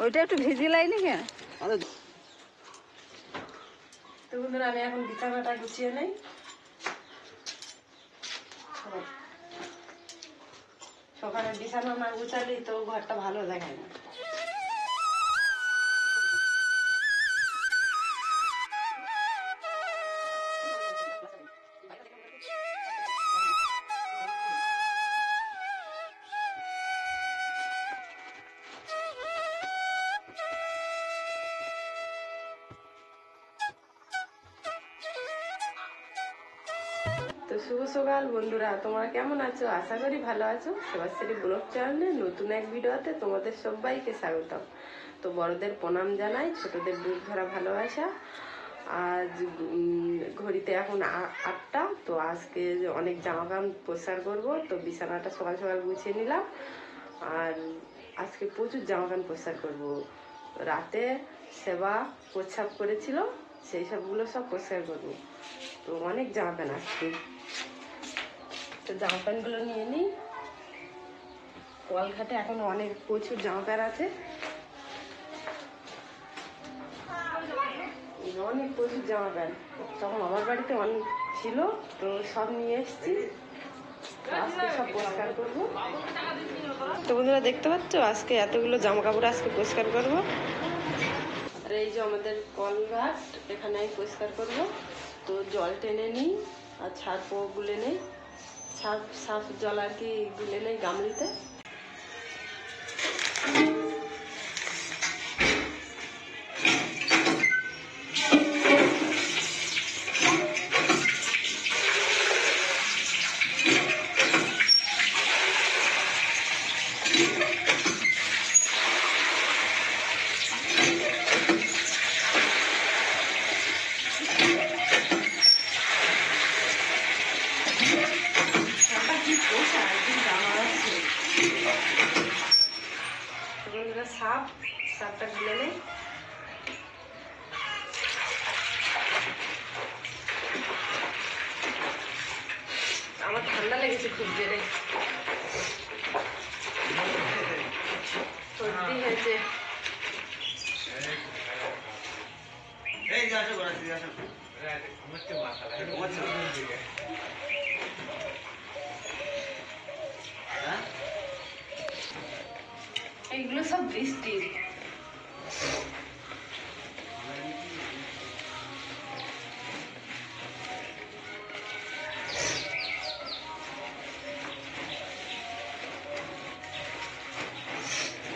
ওইটা একটু ভিজিয়ে লাইনি কেন? তো বন্ধুরা আমি এখন বিছানাটা গুছিয়ে নেই। সকালে বিছানা না গুছালেই তো ঘরটা ভালো দেখায় না। তো শুভ সকাল বন্ধুরা, তোমরা কেমন আছো? আশা করি ভালো আছো। সেবাশ্রী ব্লগ চ্যানেলে নতুন এক ভিডিওতে তোমাদের সবাইকে স্বাগতম। তো বড়দের প্রণাম জানাই, ছোটদের বুক ধরা ভালোবাসা। আজ ঘড়িতে এখন 8টা। তো আজকে অনেক জামা কাপড় পরিষ্কার করবো, তো বিছানাটা সকাল সকাল গুছিয়ে নিলাম। আর আজকে প্রচুর জামা কাপড় পরিষ্কার করবো। রাতে সেবা প্রস্রাব করেছিল, সেই সবগুলো সব পরিষ্কার করবো। তো অনেক জামা প্যান্ট আসছে, তো জামা প্যান্টগুলো নিয়ে নিই। কলঘাটে এখন অনেক প্রচুর জামা প্যান্ট আছে, অনেক প্রচুর জামা প্যান্ট। তখন আমার বাড়িতে অনেক ছিল, তো সব নিয়ে এসেছি। আজকে সব পরিষ্কার করবো। তো বন্ধুরা দেখতে পাচ্ছ, আজকে এতগুলো জামা কাপড় আজকে পরিষ্কার করবো। আর এই যে আমাদের কলঘাট, এখানে আমি পরিষ্কার করবো। তো জল টেনে নিই আর ছাড়পো গুলে নেই, সার্ফ জল আর কি গুলে নেই গামলিতে। সাপটা গুলে নেই। আমার ঠান্ডা লেগেছে খুব জোরে, সর্দি হয়েছে। এইগুলো সব বৃষ্টি।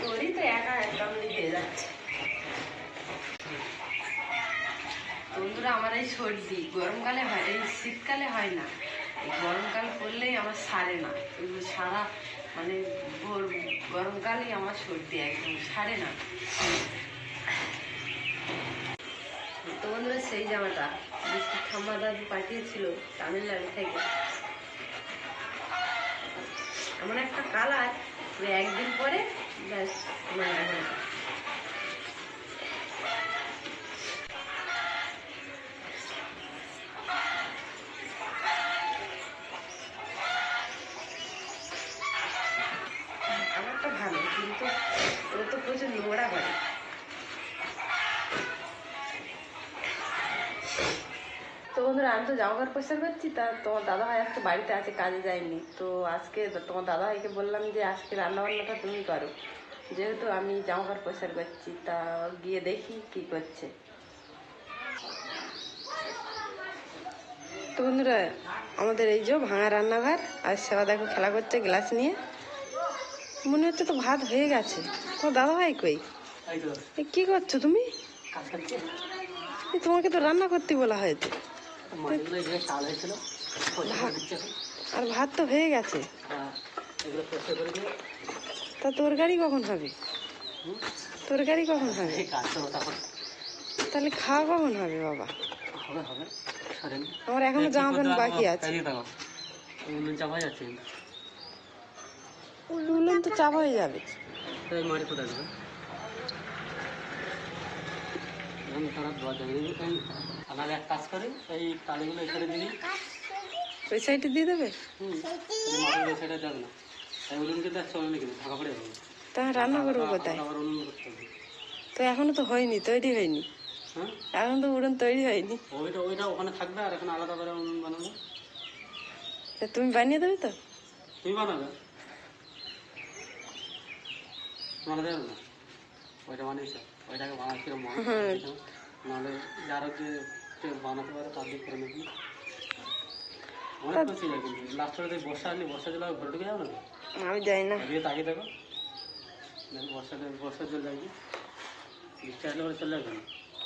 তোরই তো একা একদম হয়ে যাচ্ছে। বন্ধুরা আমার এই সর্দি গরমকালে হয়, এই শীতকালে হয় না। গরমকাল পড়লেই আমার সারে না, সারা মানে ভোর গরমকালেই আমার সর্দি একদম সারে না। তো বন্ধুরা সেই জামাটা বৃষ্টির ঠাম্মা দাদু পাঠিয়েছিল তামিলনাড়ু থেকে, এমন একটা কালার, একদিন পরে ব্যাস আমারটা ভালো, কিন্তু ও তো প্রচুর নোংরা করে। তো বন্ধুরা আমি তো জামা কাপড় পরিষ্কার করছি, তা তোমার দাদাভাই আজকে বাড়িতে আছে, কাজে যায়নি। তো আজকে তোমার দাদাভাইকে বললাম যে আজকে রান্নাবান্নাটা তুমি করো, যেহেতু আমি জামা কাপড় পরিষ্কার করছি। তা গিয়ে দেখি কি করছে। তো বন্ধুরা আমাদের এই যে ভাঙা রান্নাঘর, আর সেবা দেখো খেলা করছে গ্লাস নিয়ে। মনে হচ্ছে তো ভাত হয়ে গেছে। তোমার দাদাভাই কই? কি করছো তুমি? তোমাকে তো রান্না করতে বলা হয়েছে। আর ভাত তো হয়ে গেছে, তা তরকারি কখন হবে? তরকারি কখন হবে? তাহলে খাওয়া কখন হবে বাবা? আমার এখনো জামা প্যান্ট বাকি আছে। উলুন তো চাপা হয়ে যাবে। এক কাজ করি, এই তালিগুলো এখানে দিবি, ওই সাইডে দিয়ে দেবে? মাটির ওই সাইডে যাবে না, তাই উনুন কিন্তু আর চলে না, কিন্তু ঢাকা পড়ে যাবে। তা রান্না করবো কোথায়? আবার উনুন করতে হবে। তো এখনো তো হয়নি, তৈরি হয়নি। হ্যাঁ, এখন তো উড়ন তৈরি হয়নি। ওইটা ওখানে থাকবে, আর এখানে আলাদা করে উনুন বানাবো। তা তুমি বানিয়ে দেবে তো? তুমি বানাবে? বানাতে যাবে না? ওইটা বানিয়েছো, ওইটাকে বানাচ্ছিল মা, নাহলে যারা যে বানাতে পারে তার দিক করে নাকি অনেক খুশি যায়। কিন্তু লাস্টে বর্ষা আসলে বর্ষা জল ঘরে ঢুকে যাবে না? আমি যাই না। দিয়ে তাকিয়ে দেখো, বর্ষার জল যাবে, বৃষ্টি আসলে ওরা চলে যাবে না।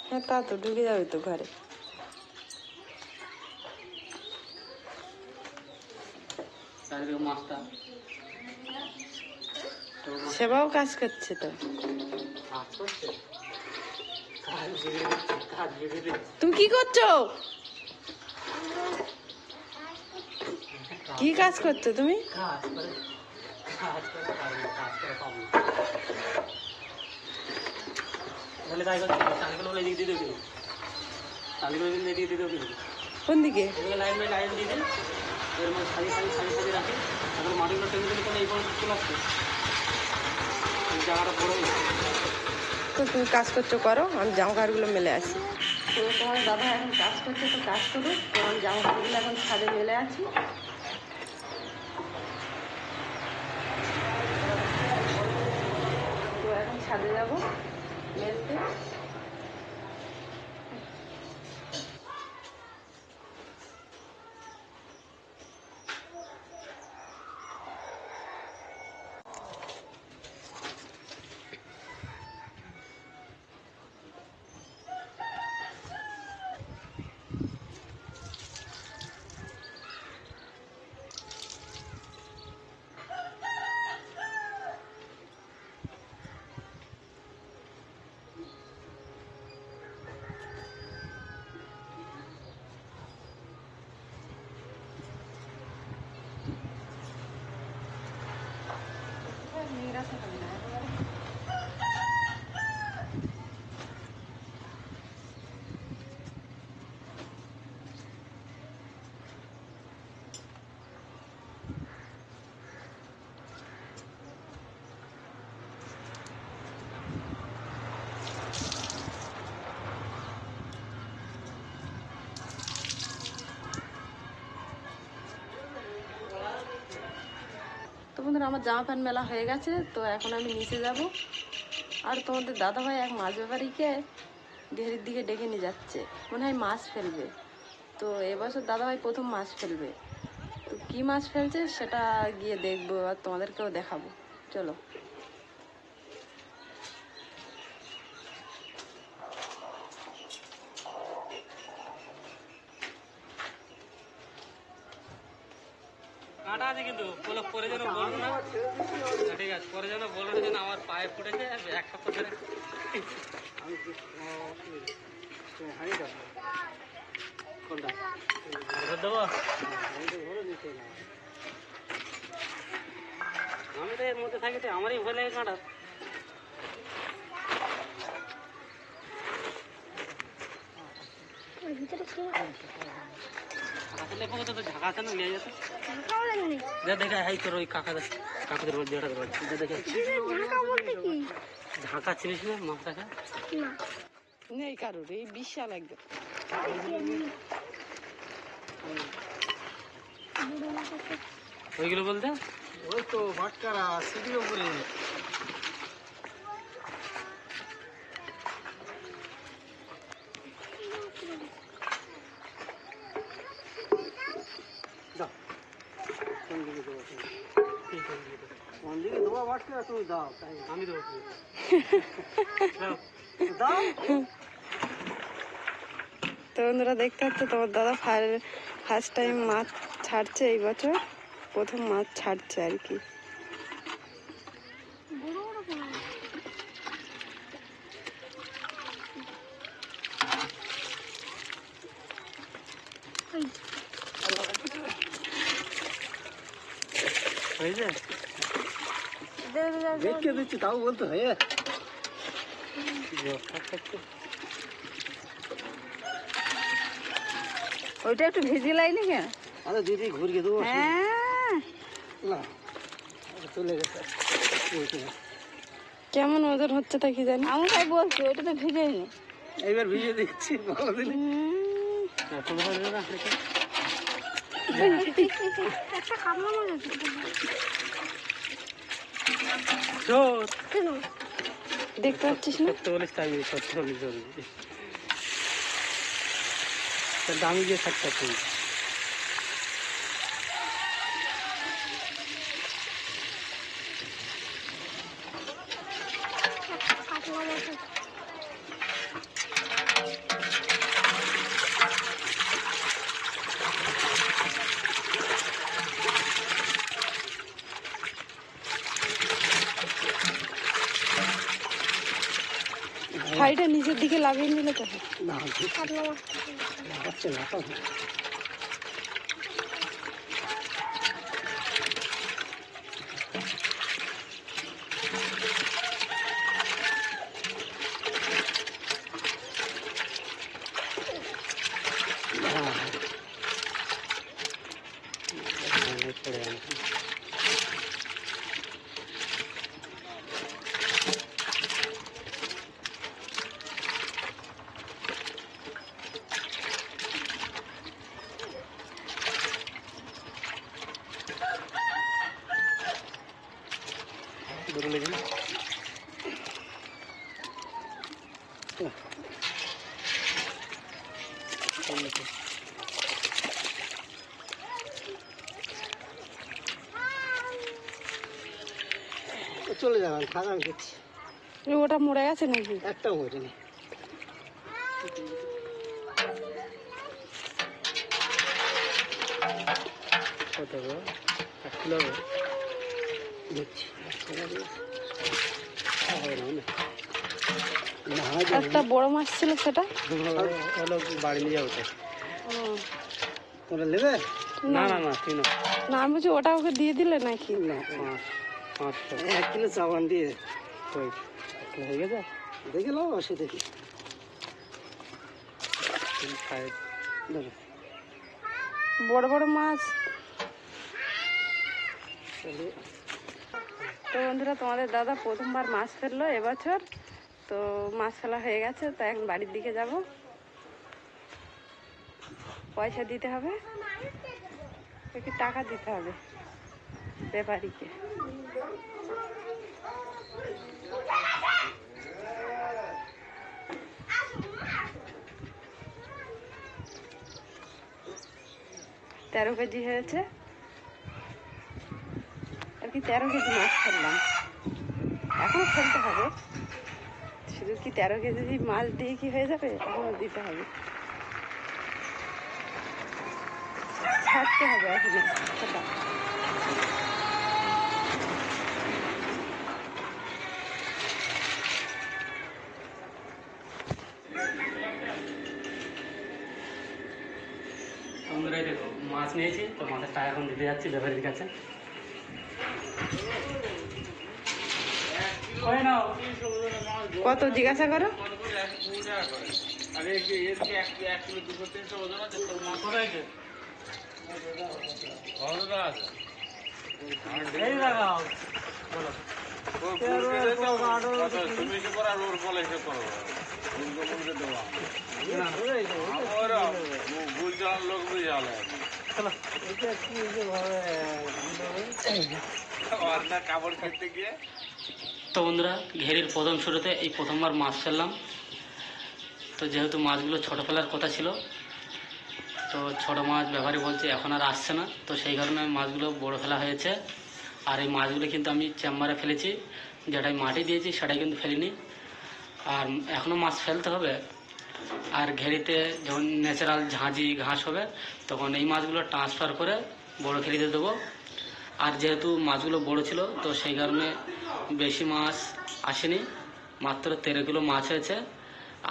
হ্যাঁ, তা তো ঢুকে যাবে তো ঘরে। চারিদিকে মাছটা সেবাও কাজ করছে তো। কাজ করছে, কাজ বেঁধে দিচ্ছে। তুমি কি করছো? কি কাজ করছো তুমি? কাজ করে পাবো না। তাহলে তাই করছি, চালগুলো বলে এদিকে দিয়ে দেবো, কিন্তু চালগুলো কিন্তু এদিকে দিয়ে দেবো, কিন্তু কোন দিকে? এদিকে লাইন বাই লাইন দিয়ে দিই, এর মধ্যে সাজি রাখি, তারপরে মাটিগুলো টেনে দিলে কোনো এই পর্যন্ত চলে আসছে, জায়গাটা বড় হয়েছে। তো তুমি কাজ করছো, করো, আমি জামা কাপড়গুলো মেলে আসি। তো তোমার দাদা এখন কাজ করছে, তো কাজ করুক, তোমার জামা কাপড়গুলো এখন ছাদে মেলে আছি। তো এখন ছাদে যাবো মেলতে। তো বন্ধুরা, আমার জামা প্যান্ট মেলা হয়ে গেছে, তো এখন আমি নিচে যাব। আর তোমাদের দাদাভাই এক মাছ ব্যাপারীকে ঘেরির দিকে ডেকে নিয়ে যাচ্ছে, মনে হয় মাছ ফেলবে। তো এবছর দাদাভাই প্রথম মাছ ফেলবে, তো কী মাছ ফেলছে সেটা গিয়ে দেখবো আর তোমাদেরকেও দেখাবো। চলো। কাটা আছে কিন্তু পরে যেন বলবো না, ঠিক আছে, পরে যেন বলবো না যেন আমার পায়ে ফুটেছে এক সপ্তাহ ধরে। কোনটা দেবো? আমি তো এর মধ্যে থাকি, তো আমারই ভয় লাগে কাঁটা। ঝাঁকা আছে না, নিয়ে যেত দেখে হাই তোর ওই কাকাদের ঝাঁকা চিনিস না, মাছ দেখা নেই কারোর, এই বিশাল একদম। ওইগুলো বলতে ওই তো ভাটকারা সিটির উপরে। কোন দিকে দেবো ভাটকারা? তুমি দাও, আমি দেবো। দাও। তো বন্ধুরা, দেখতে পাচ্ছ তোমার দাদা ফার্স্ট টাইম মাছ ছাড়ছে, এই বছর প্রথম মাছ ছাড়ছে আর কি। দেখে দিচ্ছি, তাও বলতে হয়। ওইটা একটু ভেজে লাইনি কেন? আরে দিদি ঘুরিয়ে দেবো হ্যাঁ না চলে গেছে কেমন ওজন হচ্ছে তা কি জানি। আমি তাই বলছি ওটা তো ভিজেই নি এইবার ভিজে দিচ্ছি ভালো দিলে একটা কামলা মাছ আছে দেখতে পাচ্ছিস না? সত্য বলিস তাই সত্য বলিস জরুরি দামি দিয়ে থাকতে তুই হাইটা নিচের দিকে লাগিয়ে নিলে তো হয়। না আচ্ছা না চলে যাবেন খারাপ দেখছি ওটা মরে গেছে নাকি? একটাও মরেনি কত এক কিলো দেখছি একটা বড় মাছ ছিল সেটা। বাড়ি নিয়ে যাবো তোরা নেবে না না না তুই না না আমি বলছি ওটা ওকে দিয়ে দিলে নাকি? না 1 কিলো চাওয়ান দিয়ে হয়ে গেছে দেখে নাও সে দেখি বড় বড় মাছ। তো বন্ধুরা তোমাদের দাদা প্রথমবার মাছ ফেললো এবছর, তো মাছ ফেলা হয়ে গেছে, তো এখন বাড়ির দিকে যাব, পয়সা দিতে হবে, একটু টাকা দিতে হবে ব্যাপারীকে। তেরো কেজি হয়েছে আর কি, 13 কেজি মাছ ফেললাম, এখনো ফেলতে হবে। শুধু কি 13 কেজি মাছ দিয়ে কি হয়ে যাবে, এখনো দিতে হবে, ছাড়তে হবে এখনো সেটা। বন্ধুরাই দেখো মাছ নিয়েছি, তো মাছের টাকা এখন দিতে যাচ্ছি ব্যাপারীর কাছে। কত জিজ্ঞাসা করো? এই লাগাও তো বন্ধুরা, ঘেরির প্রথম শুরুতে এই প্রথমবার মাছ ফেললাম। তো যেহেতু মাছগুলো ছোটো ফেলার কথা ছিল, তো ছোটো মাছ ব্যাপারী বলছে এখন আর আসছে না, তো সেই কারণে মাছগুলো বড় ফেলা হয়েছে। আর এই মাছগুলো কিন্তু আমি চেম্বারে ফেলেছি, যেটাই মাটি দিয়েছি সেটাই কিন্তু ফেলিনি। আর এখনও মাছ ফেলতে হবে। আর ঘেরিতে যখন ন্যাচারাল ঝাঁঝি ঘাস হবে, তখন এই মাছগুলো ট্রান্সফার করে বড় ঘেরিতে দেবো। আর যেহেতু মাছগুলো বড় ছিল, তো সেই কারণে বেশি মাছ আসেনি, মাত্র 13 কিলো মাছ হয়েছে।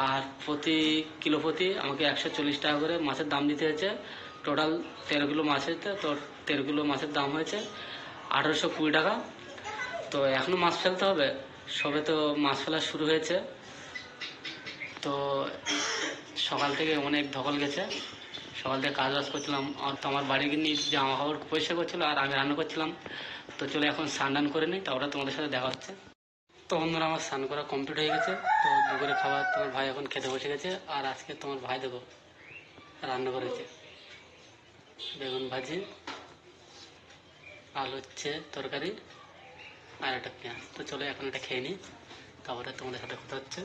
আর প্রতি কিলো প্রতি আমাকে 140 টাকা করে মাছের দাম দিতে হয়েছে। টোটাল 13 কিলো মাছ হয়েছে, তো 13 কিলো মাছের দাম হয়েছে 1820 টাকা। তো এখনও মাছ ফেলতে হবে, সবে তো মাছ ফেলা শুরু হয়েছে। তো সকাল থেকে অনেক ধকল গেছে, সকাল থেকে কাজ বাজ করছিলাম, আর তো আমার বাড়ি গিয়ে জামা কাপড় পরিষ্কার করছিল আর আমি রান্না করছিলাম। তো চলে এখন স্নান টান করে নিই, তারপরে তোমাদের সাথে দেখা হচ্ছে। তো বন্ধুরা আমার স্নান করা কমপ্লিট হয়ে গেছে। তো দুপুরে খাবার তোমার ভাই এখন খেতে বসে গেছে। আর আজকে তোমার ভাই দেখো রান্না করেছে বেগুন ভাজি, আলু হচ্ছে তরকারি আর একটা পেঁয়াজ। তো চলো এখন এটা খেয়ে নিই, তারপরে তোমাদের সাথে কথা হচ্ছে।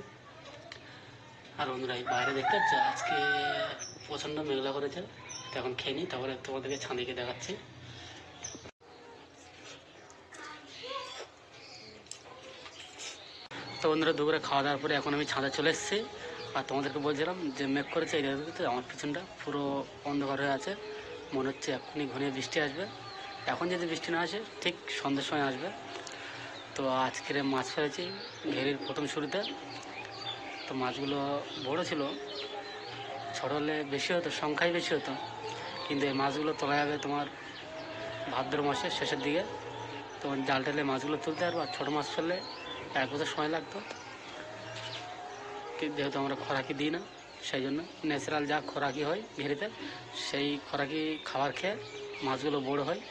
আর বন্ধুরা এই বাইরে দেখতে পাচ্ছ আজকে প্রচণ্ড মেঘলা করেছে। তো এখন খেয়ে নিই, তারপরে তোমাদেরকে ছাঁদিকে দেখাচ্ছি। তো বন্ধুরা দুপুরে খাওয়া দাওয়ার পরে এখন আমি ছাদে চলে এসেছি। আর তোমাদেরকে বলছিলাম যে মেঘ করেছে, এই দেখতে আমার পিছনটা পুরো অন্ধকার হয়ে আছে, মনে হচ্ছে এক্ষুনি ঘনিয়ে বৃষ্টি আসবে। এখন যদি বৃষ্টি না আসে ঠিক সন্ধ্যের সময় আসবে। তো আজকের মাছ ফেলেছি ঘেরির প্রথম শুরুতে। তো মাছগুলো বড় ছিল, ছোট হলে বেশি হতো, সংখ্যাই বেশি হতো, কিন্তু এই মাছগুলো তোলা যাবে তোমার ভাদ্র মাসের শেষের দিকে। তোমার জাল টেলে মাছগুলো তুলতে পারবো। আর ছোটো মাছ ফেললে 1 বছর সময় লাগতো, যেহেতু আমরা খোরাকি দিই না, সেই জন্য ন্যাচারাল যা খোরাকি হয় ঘেরিতে সেই খোরাকি খাবার খেয়ে মাছগুলো বড় হয়।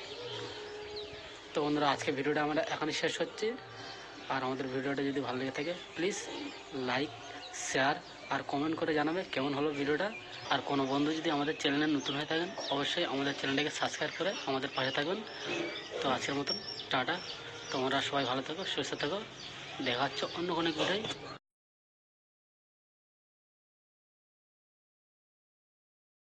তো বন্ধুরা আজকে ভিডিওটা আমরা এখানেই শেষ হচ্ছে। আর আমাদের ভিডিওটা যদি ভালো লেগে থাকে প্লিজ লাইক, শেয়ার আর কমেন্ট করে জানাবে কেমন হলো ভিডিওটা। আর কোনো বন্ধু যদি আমাদের চ্যানেলে নতুন হয়ে থাকেন অবশ্যই আমাদের চ্যানেলটাকে সাবস্ক্রাইব করে আমাদের পাশে থাকবেন। তো আজকের মতন টাটা, তোমরা সবাই ভালো থাকো, সুস্থ থাকো, দেখা হচ্ছে অন্য কোনো ভিডিওয়।